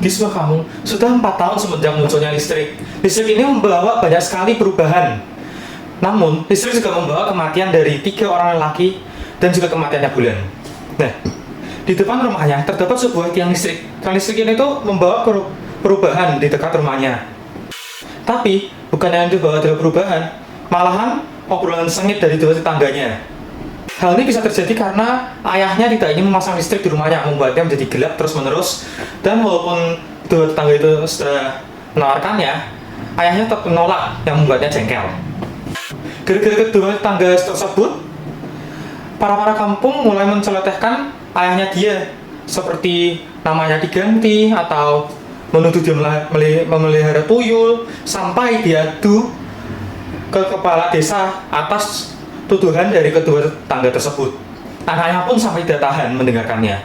Di sebuah kampung, sudah 4 tahun semenjak munculnya listrik. Listrik ini membawa banyak sekali perubahan. Namun, listrik juga membawa kematian dari 3 orang lelaki dan juga kematiannya bulan. Nah, di depan rumahnya terdapat sebuah tiang listrik. Tiang listrik ini tuh membawa perubahan di dekat rumahnya. Tapi, bukan yang dibawa adalah perubahan, malahan obrolan sengit dari dua tetangganya. Hal ini bisa terjadi karena ayahnya tidak ingin memasang listrik di rumahnya, membuatnya menjadi gelap terus-menerus. Dan walaupun dua tetangga itu sudah menawarkannya, ayahnya tetap menolak, yang membuatnya jengkel. Gara-gara kedua tetangga tersebut, para kampung mulai mencelotehkan ayahnya dia, seperti namanya diganti atau menuduh dia memelihara tuyul, sampai diadu ke kepala desa atas tuduhan dari kedua tetangga tersebut. Anaknya pun sampai tidak tahan mendengarkannya.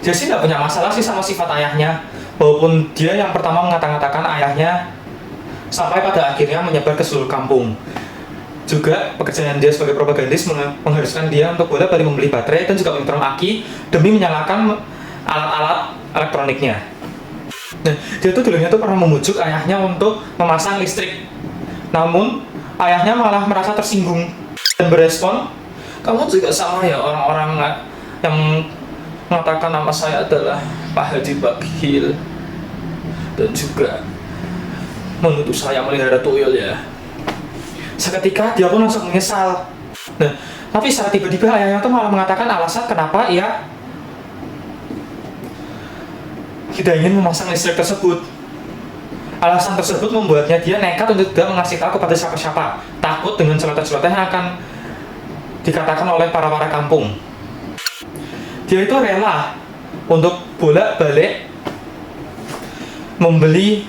Jesse tidak punya masalah sih sama sifat ayahnya, walaupun dia yang pertama mengata-ngatakan ayahnya sampai pada akhirnya menyebar ke seluruh kampung. Juga pekerjaan dia sebagai propagandis mengharuskan dia untuk bolak-balik membeli baterai dan juga menyetrum aki demi menyalakan alat-alat elektroniknya. Nah, dia tuh dulunya tuh pernah membujuk ayahnya untuk memasang listrik. Namun, ayahnya malah merasa tersinggung dan berespon, "Kamu juga sama ya orang-orang yang mengatakan nama saya adalah Pak Haji Bakhil dan juga menuduh saya melihara tuyul ya." Seketika dia pun langsung menyesal. Nah, tapi secara tiba-tiba ayahnya tuh malah mengatakan alasan kenapa ia tidak ingin memasang listrik tersebut. Alasan tersebut membuatnya dia nekat untuk tidak mengasih tahu kepada siapa-siapa, takut dengan celoteh-celoteh yang akan dikatakan oleh para kampung. Dia itu rela untuk bolak-balik membeli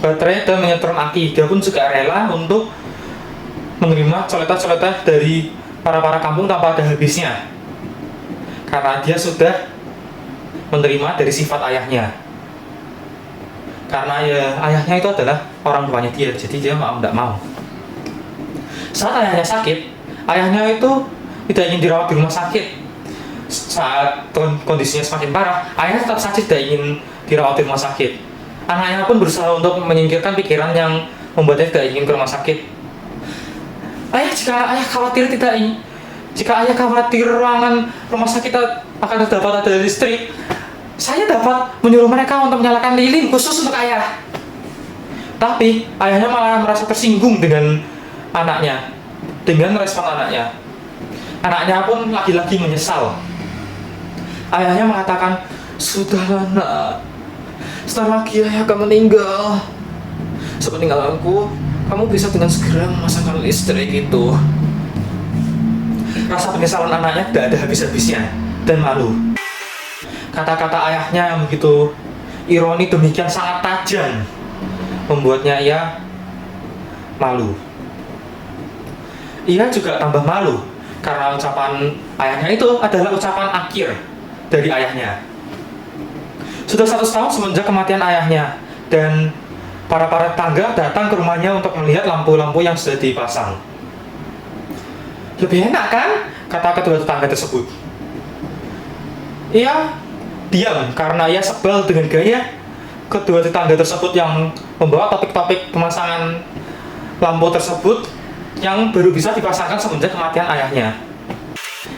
baterai dan menyetrum aki. Dia pun juga rela untuk menerima celoteh-celoteh dari para kampung tanpa ada habisnya, karena dia sudah menerima dari sifat ayahnya. Karena ya ayahnya itu adalah orang tuanya dia, jadi dia tidak mau. Saat ayahnya sakit, ayahnya itu tidak ingin dirawat di rumah sakit. Saat kondisinya semakin parah, ayahnya tetap saja tidak ingin dirawat di rumah sakit. Anaknya pun berusaha untuk menyingkirkan pikiran yang membuatnya tidak ingin ke rumah sakit. Jika ayah khawatir ruangan rumah sakit akan terdapat ada listrik, saya dapat menyuruh mereka untuk menyalakan lilin khusus untuk ayah. Tapi ayahnya malah merasa tersinggung dengan anaknya, dengan respon anaknya. Anaknya pun lagi-lagi menyesal. Ayahnya mengatakan, "Sudahlah nak, setelah lagi ayah akan meninggal. Sepeninggalanku, kamu bisa dengan segera memasangkan listrik itu." Rasa penyesalan anaknya tidak ada habis-habisnya dan malu. Kata-kata ayahnya yang begitu ironi demikian sangat tajam membuatnya ia malu. Ia juga tambah malu karena ucapan ayahnya itu adalah ucapan akhir dari ayahnya. Sudah 100 tahun semenjak kematian ayahnya, dan para tetangga datang ke rumahnya untuk melihat lampu-lampu yang sudah dipasang. "Lebih enak kan?" kata kedua tetangga tersebut. Ia diam karena ia sebel dengan gaya kedua tetangga tersebut yang membawa topik-topik pemasangan lampu tersebut yang baru bisa dipasangkan semenjak kematian ayahnya.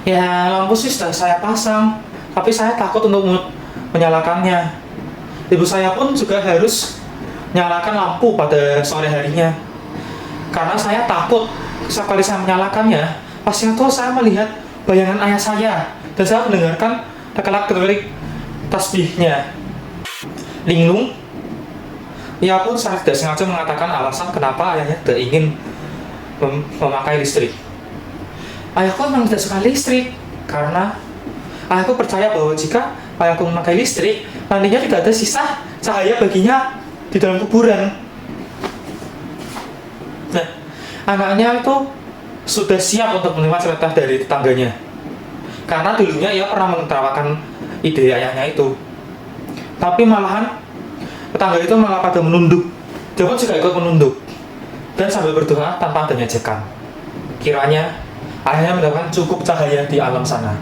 "Ya, lampu sih sudah saya pasang, tapi saya takut untuk menyalakannya. Ibu saya pun juga harus menyalakan lampu pada sore harinya. Karena saya takut sekali saya menyalakannya, pasnya tuh saya melihat bayangan ayah saya dan saya mendengarkan dekelak-dekelik tasbihnya. Linglung." Ia pun sangat tidak sengaja mengatakan alasan kenapa ayahnya tidak ingin memakai listrik. "Ayahku memang tidak suka listrik, karena ayahku percaya bahwa jika ayahku memakai listrik, nantinya tidak ada sisa cahaya baginya di dalam kuburan." Nah, anaknya itu sudah siap untuk menerima cerita dari tetangganya, karena dulunya ia pernah menertawakan ide ayahnya itu. Tapi malahan tetangga itu malah pada menunduk. Dia pun juga ikut menunduk dan sambil berdoa tanpa adanya ejekan. Kiranya ayahnya mendapatkan cukup cahaya di alam sana.